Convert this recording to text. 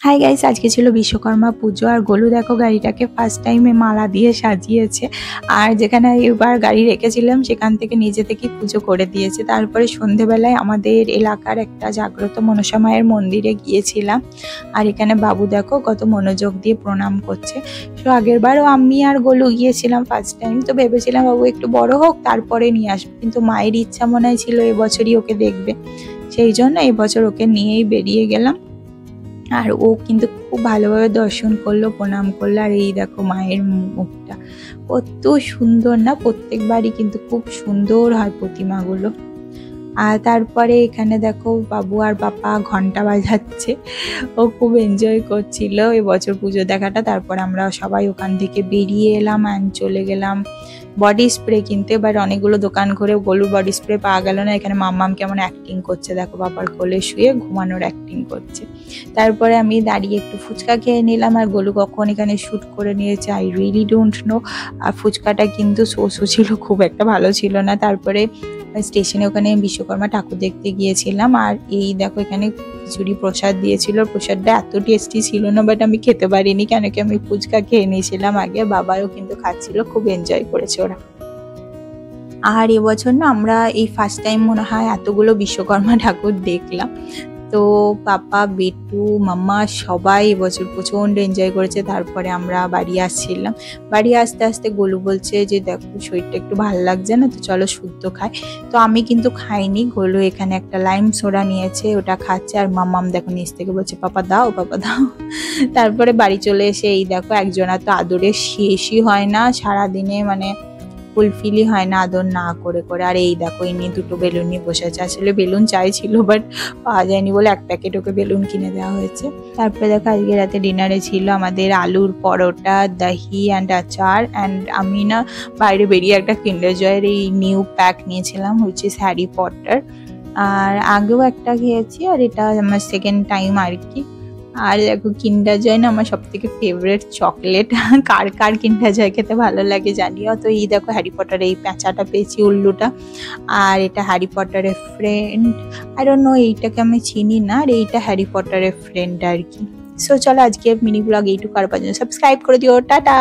Hi guys, আজকে ছিল বিশ্বকর্মা পুজো আর গোলু দেখো গাড়িটাকে ফার্স্ট টাইমে মালা দিয়ে সাজিয়েছে। আর যেখানে এবার গাড়ি রেখেছিলাম সেখান থেকে নিজে থেকেই পুজো করে দিয়েছে। তারপরে সন্ধেবেলায় আমাদের এলাকার একটা জাগ্রত মনসা মায়ের মন্দিরে গিয়েছিলাম। আর এখানে বাবু দেখো কত মনোযোগ দিয়ে প্রণাম করছে। তো আগের বারও আমি আর গোলু গিয়েছিলাম ফার্স্ট টাইম, তো ভেবেছিলাম বাবু একটু বড় হোক তারপরে নিয়ে আসবো, কিন্তু মায়ের ইচ্ছা মনে হয় ছিল এবছরই ওকে দেখবে, সেই জন্য এবছর ওকে নিয়েই বেরিয়ে গেলাম। আর ও কিন্তু খুব ভালোভাবে দর্শন করলো, প্রণাম করলো। আর এই দেখো মায়ের মুখটা কত সুন্দর না, প্রত্যেকবারই কিন্তু খুব সুন্দর হয় প্রতিমাগুলো। আর তারপরে এখানে দেখো বাবু আর পাপা ঘন্টা বাজাচ্ছে, ও খুব এনজয় করছিল এবছর পুজো দেখাটা। তারপর আমরা সবাই ওখান থেকে বেরিয়ে এলাম অ্যান্ড চলে গেলাম বডি স্প্রে কিনতে। এবার অনেকগুলো দোকান করে গোলুর বডি স্প্রে পাওয়া গেল না। এখানে মাম্মাম কেমন অ্যাক্টিং করছে দেখো, বাবার কোলে শুয়ে ঘুমানোর অ্যাক্টিং করছে। তারপরে আমি দাঁড়িয়ে একটু ফুচকা খেয়ে নিলাম। আর গোলু কখন এখানে শ্যুট করে নিয়েছে আই রিয়েলি ডোন্ট নো। আর ফুচকাটা কিন্তু সোসও ছিল, খুব একটা ভালো ছিল না। তারপরে স্টেশনে ওখানে বিশ্বকর্মা ঠাকুর দেখতে গিয়েছিলাম। আর এই দেখো এখানে খিচুড়ি প্রসাদ দিয়েছিল, প্রসাদটা এত টেস্টি ছিল না, বাট আমি খেতে পারিনি কেন কি আমি ফুচকা খেয়ে নিয়েছিলাম আগে। বাবারও কিন্তু খাচ্ছিল, খুব এনজয় করেছে ওরা। আর এবছর না আমরা এই ফার্স্ট টাইম মনে হয় এতগুলো বিশ্বকর্মা ঠাকুর দেখলাম। তো পাপা, বেটু, মাম্মা সবাই এবছর প্রচণ্ড এনজয় করেছে। তারপরে আমরা বাড়ি আসছিলাম, বাড়ি আসতে আসতে গোলু বলছে যে দেখো শরীরটা একটু ভালো লাগছে না, তো চলো শুদ্ধ খাই। তো আমি কিন্তু খাইনি। গোলু এখানে একটা লাইম সোডা নিয়েছে, ওটা খাচ্ছে। আর মাম্মাম দেখো নিচ থেকে বলছে পাপা দাও, পাপা দাও। তারপরে বাড়ি চলে এসে এই দেখো একজনা তো আদরের শেষই হয় না, সারাদিনে মানে ফুলফিলই হয় না আদর না করে করে। আর এই দেখো ইনি দুটো বেলুন নিয়ে বসে আছে, আসলে বেলুন চাইছিল বাট পাওয়া যায়নি বলে এক প্যাকেট ওকে বেলুন কিনে দেওয়া হয়েছে। তারপরে দেখো আজকে রাতে ডিনারে ছিল আমাদের আলুর পরোটা, দহি অ্যান্ড আচার। অ্যান্ড আমি না বাইরে বেরিয়ে একটা কিন্ডার জয়ের এই নিউ প্যাক নিয়েছিলাম, হুইচ ইজ হ্যারি পটার। আর আগেও একটা খেয়েছি, আর এটা আমার সেকেন্ড টাইম আর কি। আর দেখো কিন্ডার জয় না আমার সব থেকে ফেভারিট চকলেট। কার কার কিন্ডার জয় খেতে ভালো লাগে জানিও। তো এই দেখো হ্যারি পটার এই প্যাঁচাটা পেয়েছি, উল্লুটা। আর এটা হ্যারি পটারের ফ্রেন্ড, আই ডোন্ট নো এইটাকে আমি চিনি না। আর এইটা হ্যারি পটারের ফ্রেন্ড আর কি। সো চলো আজকে মিনি ব্লগ এইটুকু, আর পর্যন্ত সাবস্ক্রাইব করে দিও, টাটা।